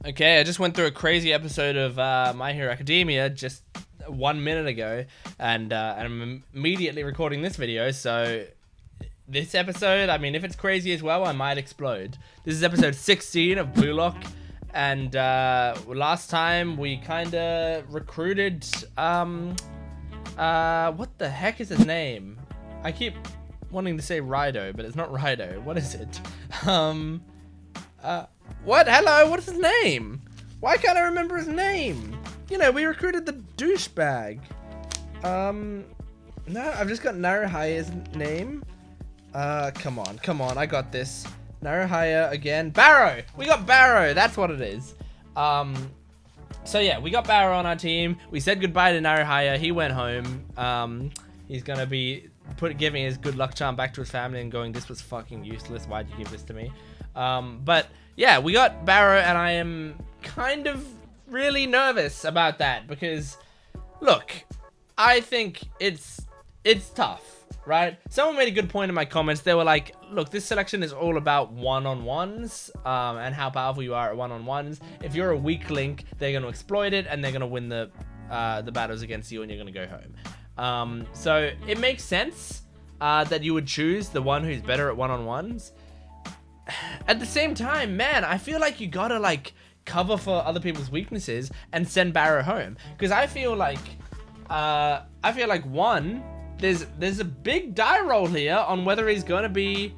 Okay, I just went through a crazy episode of My Hero Academia just 1 minute ago, and I'm immediately recording this video, so this episode, I mean, if it's crazy as well, I might explode. This is episode 16 of Bluelock, and last time we kind of recruited, what the heck is his name? I keep wanting to say Rido, but it's not Rido. What is it? What? Hello? What is his name? Why can't I remember his name? You know, we recruited the douchebag. No, I've just got Naruhaya's name. Come on, I got this. Naruhaya again. Barou! We got Barou, that's what it is. So yeah, we got Barou on our team. We said goodbye to Naruhaya, he went home. He's gonna be giving his good luck charm back to his family and going, this was fucking useless, why'd you give this to me? But yeah, we got Barou, and I am kind of really nervous about that because, look, I think it's tough, right? Someone made a good point in my comments. They were like, look, this selection is all about one-on-ones and how powerful you are at one-on-ones. If you're a weak link, they're going to exploit it and they're going to win the battles against you and you're going to go home. So it makes sense that you would choose the one who's better at one-on-ones. At the same time, man, I feel like you gotta like cover for other people's weaknesses and send Barou home, because I feel like one, there's a big die roll here on whether he's gonna be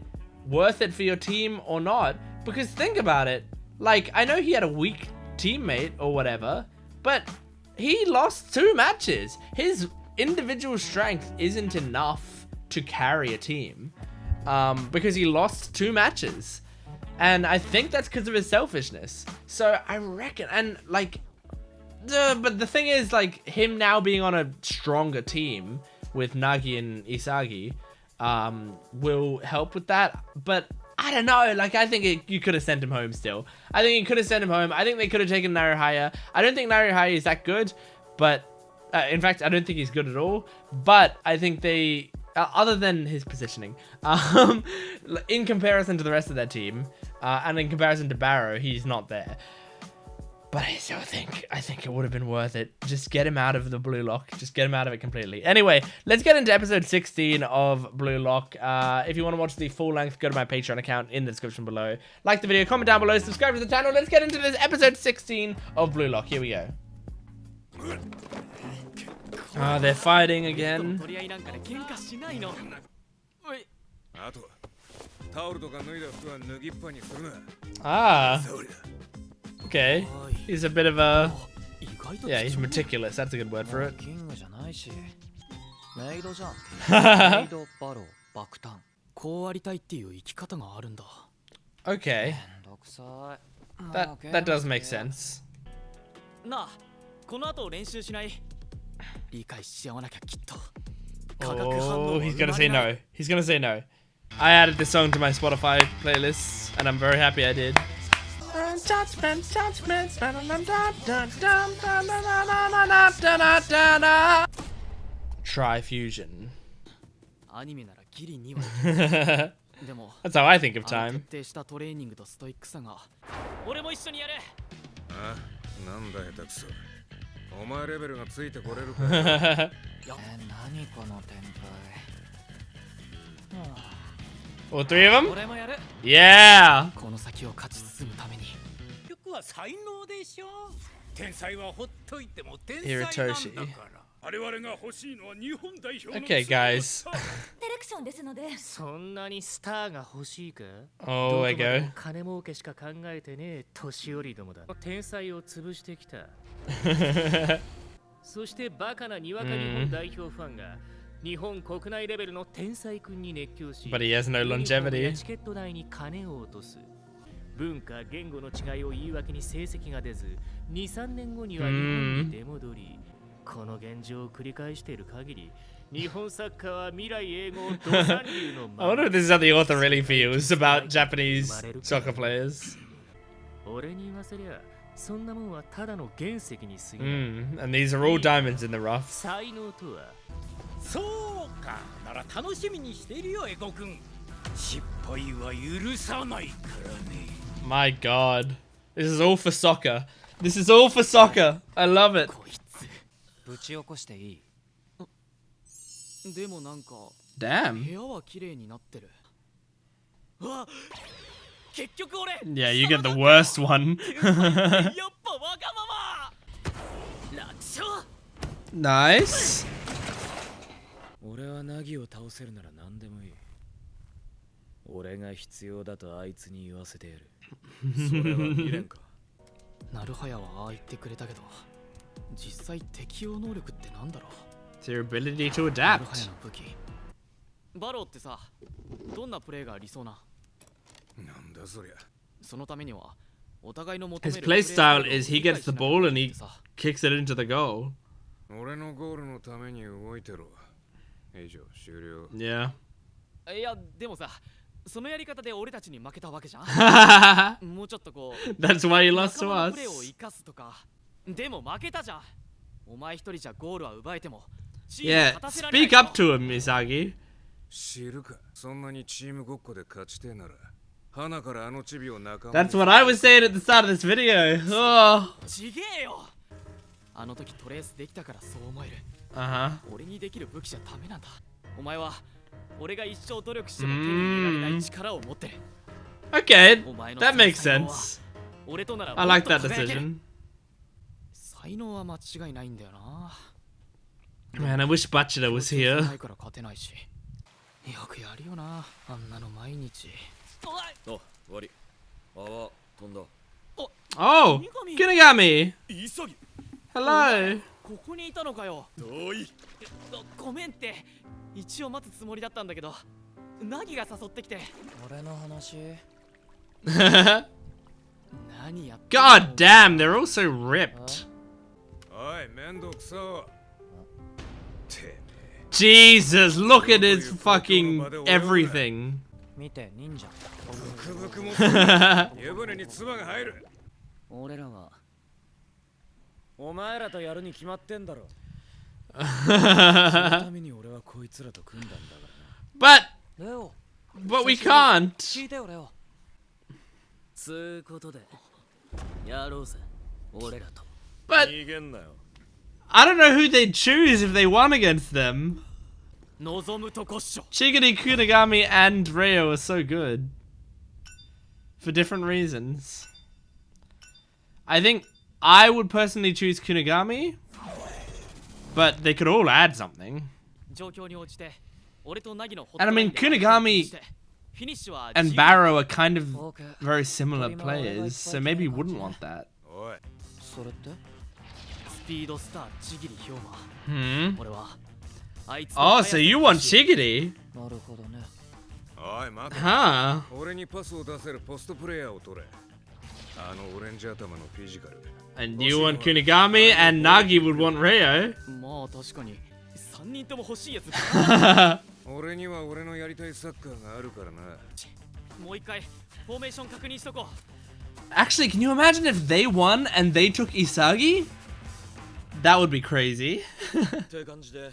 worth it for your team or not. Because think about it, like, I know he had a weak teammate or whatever, but he lost 2 matches. His individual strength isn't enough to carry a team. Because he lost 2 matches, and I think that's because of his selfishness. So I reckon, and like, but the thing is, like, him now being on a stronger team with Nagi and Isagi will help with that. But I don't know, like, I think you could have sent him home still. I think you could have sent him home. I think they could have taken Naruhaya. I don't think Naruhaya is that good, but in fact, I don't think he's good at all. But I think they, other than his positioning, in comparison to the rest of their team, and in comparison to Barou, he's not there. But I still think, it would have been worth it. Just get him out of the Bluelock. Just get him out of it completely. Anyway, let's get into episode 16 of Bluelock. If you want to watch the full length, go to my Patreon account in the description below. Like the video, comment down below, subscribe to the channel. Let's get into this episode 16 of Bluelock. Here we go. They're fighting again. Okay. He's a bit of a... yeah, he's meticulous. That's a good word for it. Okay. That does make sense. Oh, he's gonna say no. He's gonna say no. I added this song to my Spotify playlist, and I'm very happy I did. Try fusion. That's how I think of time. All 3 of them? Yeah! Itoshi. Okay, guys. Oh, Ego. But he has no longevity. I wonder if this is how the author really feels about Japanese soccer players. And these are all diamonds in the rough. My god. This is all for soccer. This is all for soccer. I love it. ぶち起こしていい？でもなんか Damn. 部屋は綺麗になってる。あ、結局俺 Yeah, you get the worst one. やっぱわがまま。楽勝。 Nice. 俺はナギを倒せるなら何でもいい。俺が必要だとあいつに言わせてやる。それは未練か。なるはやはああ言ってくれたけど、実際適応能力ってなんだろう。 It's your ability to なるは adapt. やの武器。バローってさ、どんなプレーが理想な？なんだそりゃ。そのためにはお互いの求め His る play style is he gets the ball and he kicks it into the goal. 俺のゴールのために動いてろ。以上終了。Yeah. いやでもさ、そのやり方で俺たちに負けたわけじゃん。もうちょっとこう That's why you lost to 仲間のプレーを us. 生かすとか。でも負けたじゃん。お前一人じゃゴールは奪えても。 Yeah, speak up to him, Isagi. 知るか。そんなにチームごっこで勝ちてえなら、花からあのチビを仲間。 That's what I was saying at the start of this video. Oh. ちげえよ。あの時トレースできたからそう思える。 Uh-huh. 俺にできる武器じゃダメなんだ。お前は俺が一生努力しても手に入れられない力を持ってる。 Okay, お前の that makes 才能は sense. 俺となら I もっ like と that 輝ける。 decision. 才能は間違いないんだよな。 Man, I wish Bachira was here. ないから勝てないし。よくやるよな、あんなの毎日。お、終わり。泡飛んだ。 Oh, kunigami. 潔。 Hello. ここにいたのかよ。遠い。ごめんって。一応待つつもりだったんだけど、ナギが誘ってきて。俺の話。何やってんの God damn, they're all so ripped. おい、めんどくさ。て Jesus, look at his fucking everything. 見て、忍者。ブクブクも湯船に唾が入る。俺らはお前らとやるに決まってんだろ。そのために俺はこいつらと組んだんだからな。 But レオ、 but we can't. 聞いてよレオ。つうことでやろうぜ、俺らと。 But 逃げんなよ。 I don't know who they'd choose if they won against them. 望むとこっしょ。 Chigiri, Kunigami, and Ryo are so good. For different reasons. I think I would personally choose Kunigami. But they could all add something. 状況に応じて俺とナギのホッ And ト I ライ mean, ンで相手を Kunigami してフィニッシュは and 自由 Barou are kind of オーケー。 very similar players, so maybe you wouldn't want that. おい、それってスピードスターちぎりひょうま。 Hmm. 俺はあいつと Oh, 速さ so you を want し Chigiri? なるほどね。おい、待て。 Huh. 俺にパスを出せるポストプレイヤーを取れ。あのオレンジ頭のフィジカル。 And you want Kunigami, and Nagi would want Ryo. まあ確かに3人とも欲しいやつ。俺には俺のやりたいサッカーがあるからな。もう一回フォーメーション確認しとこ Actually, can you imagine if they won and they took Isagi? That would be crazy. って感じで、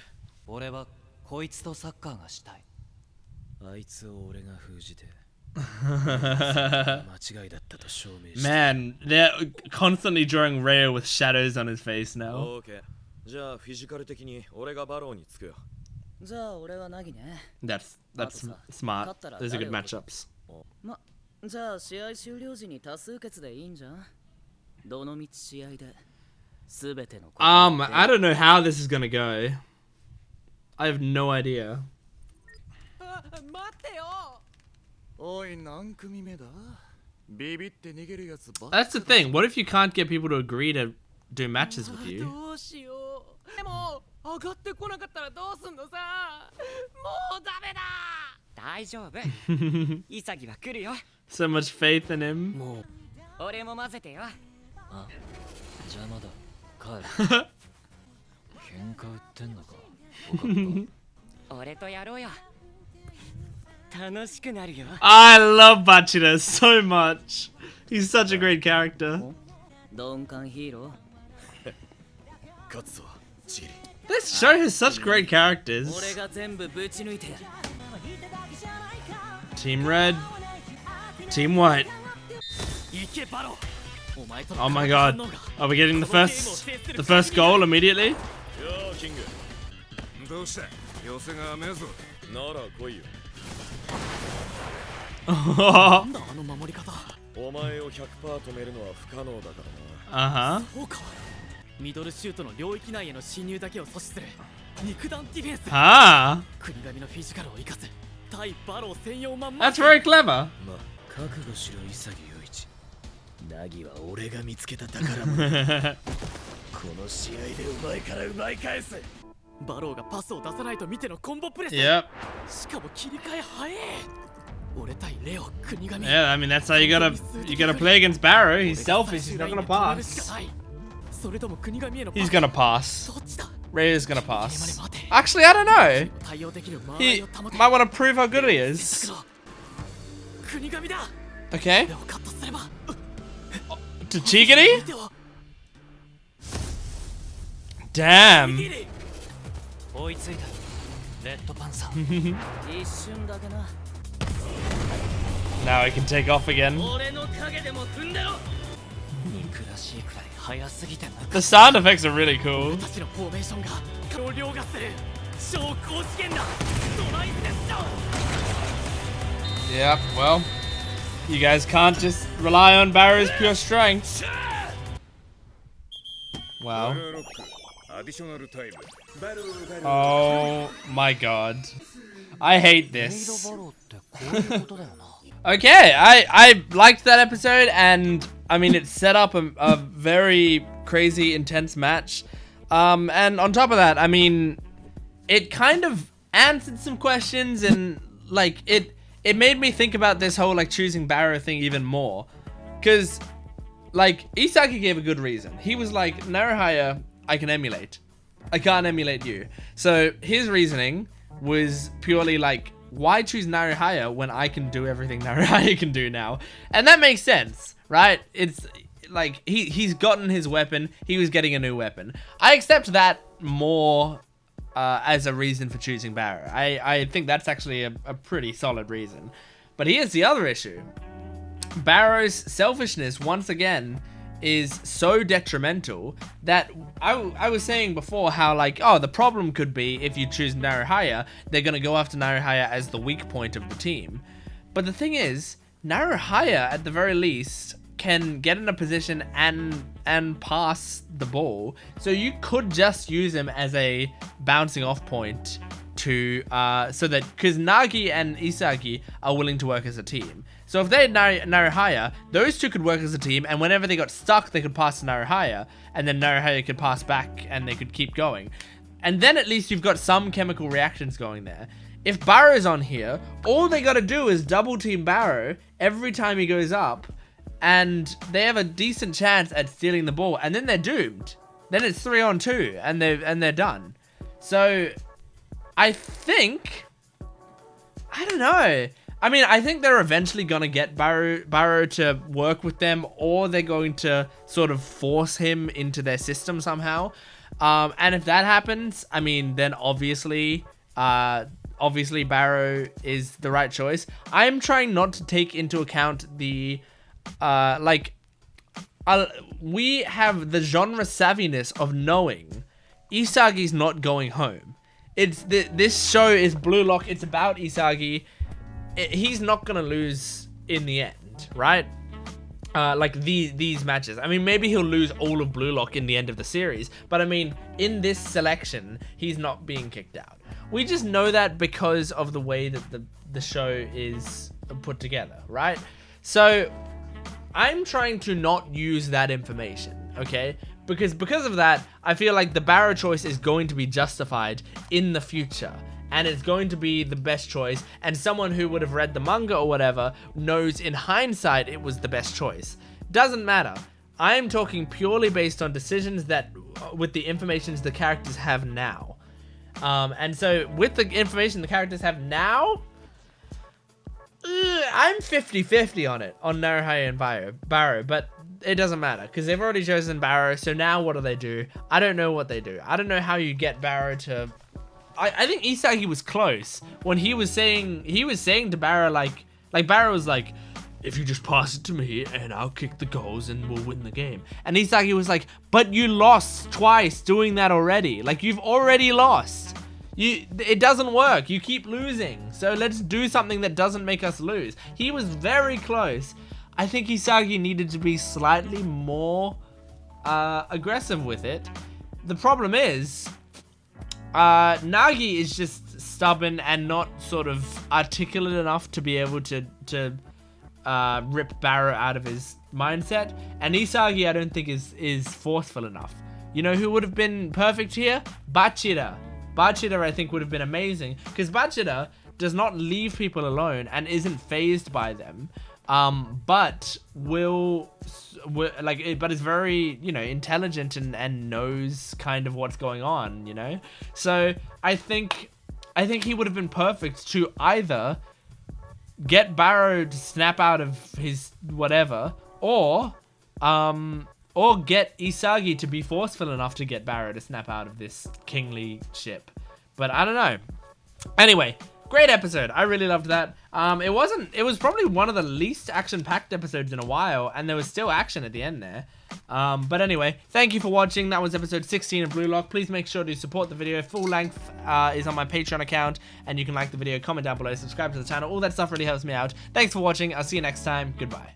俺はこいつとサッカーがしたい。あいつを俺が封じて。間違いだったと証明して。 Man, they're constantly drawing Ryo with shadows on his face now. オーケー。じゃあフィジカル的に俺がバローにつくよ。じゃあ俺はナギね。 That's smart. Those are good matchups. じゃあ試合終了時に多数決でいいんじゃん。どの道試合で全てのこと。 I don't know how this is gonna go. I have no idea. う。待ってよ。おい、何組目だ？ビビって逃げるやつばっか。 That's the thing. What if you can't get people to agree to do matches with you? どうしよう。でも上がってこなかったらどうすんのさ。もうダメだ。大丈夫。潔は来るよ。 So much faith in him. もう俺も混ぜてよ。あ、邪魔だ。帰る。喧嘩売ってんのか。俺とやろうよ。楽しくなるよ。 I love Bachira so much. He's such a great character. 鈍感ヒーロー。勝つぞ、チリ。 This show has such great characters. 俺が全部ぶち抜いてやる。 Team Red, Team White. 行けバロ。Oh my god. Are we getting the first goal immediately? よーキングどうした寄せが甘えぞなら来いよなんだあの守り方。お前を 100% 止めるのは不可能だからな Uh-huh. そうか。ミドルシュートの領域内への侵入だけを阻止する肉弾ディフェンス。 Ah, 国神のフィジカルを生かす対バロー専用マン that's very clever. ま覚悟しろ潔陽一ナギは俺が見つけた宝物この試合でうまいから奪い返すバローがパスを出さないと見てのコンボプレス。 Yep. しかも切り替え早え。俺対レオ国神。 Yeah, I mean that's how you gotta play against Barrow. He's selfish. He's not gonna pass. それとも国神への He's gonna pass. どっちだ。 Ray's gonna pass. Actually, I don't know. 対応できる間合 He いを保て。 might want to prove how good he is. 国神だ。 Okay. レオカットすれば。 To Chigiri? Damn. 追いついたレッドパンサー一瞬だけな Now I can take off again. 俺の影でも踏んでろ憎らしいくらい早すぎてな The sound effects are really cool. たちのフォーメーションが顔凌駕する超高次元だ。ドライブですよ。 Yep, well, you guys can't just rely on Barrow's pure strength. Wow. ロックアディショナルタイムバルー Oh my god. I hate メイド this. バローってこういうことだよな Okay, I liked that episode, and I mean it set up a very crazy, intense match. And on top of that, I mean, it kind of answered some questions, and like it made me think about this whole like choosing Barrow thing even more, because like Isagi gave a good reason. He was like, Naruhaya, I can emulate. I can't emulate you. So his reasoning was purely like, why choose Naruhaya when I can do everything Naruhaya can do now? And that makes sense, right? It's like he's gotten his weapon. He was getting a new weapon. I accept that more as a reason for choosing Barrow. I think that's actually a pretty solid reason. But here's the other issue. Barrow's selfishness, once again, is so detrimental that I was saying before how like, oh, the problem could be if you choose Naruhaya, they're going to go after Naruhaya as the weak point of the team. But the thing is, Naruhaya, at the very least, can get in a position and pass the ball. So you could just use him as a bouncing off point to, so that, because Nagi and Isagi are willing to work as a team. So if they had Naruhaya, those two could work as a team, and whenever they got stuck, they could pass to Naruhaya, and then Naruhaya could pass back, and they could keep going. And then at least you've got some chemical reactions going there. If Barrow's on here, all they gotta do is double team Barrow every time he goes up, and they have a decent chance at stealing the ball, and then they're doomed. Then it's 3-on-2, and they're done. So I think, I don't know. I mean, I think they're eventually going to get Barrow to work with them, or they're going to sort of force him into their system somehow. And if that happens, I mean, then obviously Barrow is the right choice. I'm trying not to take into account the, we have the genre savviness of knowing Isagi's not going home. This show is Bluelock. It's about Isagi. He's not gonna lose in the end, right? Like these matches. I mean, maybe he'll lose all of Bluelock in the end of the series, but I mean, in this selection, he's not being kicked out. We just know that because of the way that the show is put together, right? So I'm trying to not use that information, okay? Because of that, I feel like the Barrow choice is going to be justified in the future. And it's going to be the best choice, and someone who would have read the manga or whatever knows in hindsight it was the best choice. Doesn't matter. I am talking purely based on decisions that, with the information the characters have now. And so, with the information the characters have now, I'm 50-50 on it, on Naruhaya and Barrow, but it doesn't matter, because they've already chosen Barrow, so now what do? I don't know what they do. I don't know how you get Barrow to... I think Isagi was close when he was saying to Barrow, like Barrow was like, if you just pass it to me and I'll kick the goals and we'll win the game. And Isagi was like, but you lost twice doing that already. Like, you've already lost. It doesn't work. You keep losing. So let's do something that doesn't make us lose. He was very close. I think Isagi needed to be slightly more aggressive with it. The problem is, Nagi is just stubborn and not sort of articulate enough to be able to rip Barou out of his mindset, and Isagi I don't think is forceful enough. You know who would have been perfect here? Bachira. Bachira I think would have been amazing, because Bachira does not leave people alone and isn't phased by them, but but is very, you know, intelligent and knows kind of what's going on, you know. So I think he would have been perfect to either get Barou to snap out of his whatever, or get Isagi to be forceful enough to get Barou to snap out of this kingly ship. But I don't know. Anyway, great episode. I really loved that. It was probably one of the least action-packed episodes in a while, and there was still action at the end there. But anyway, thank you for watching. That was episode 16 of Bluelock. Please make sure to support the video. Full length is on my Patreon account, and you can like the video, comment down below, subscribe to the channel. All that stuff really helps me out. Thanks for watching. I'll see you next time. Goodbye.